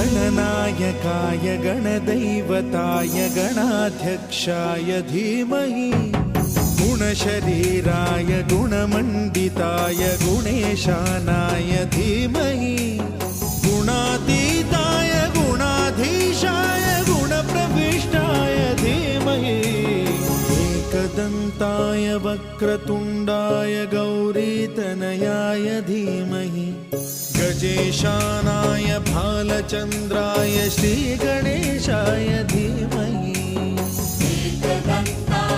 गणनायकाय गणदैवताय गणाध्यक्षाय धीमहि गुणशरीराय गुणमण्डिताय गुणेशानाय धीमहि गुणातीताय गुणाधीशाय गुणप्रविष्टाय धीमहि एकदन्ताय वक्रतुण्डाय गौरीतनयाय धीमहि गजेशानाय भालचन्द्राय श्रीगणेशाय धीमहि एकदन्ताय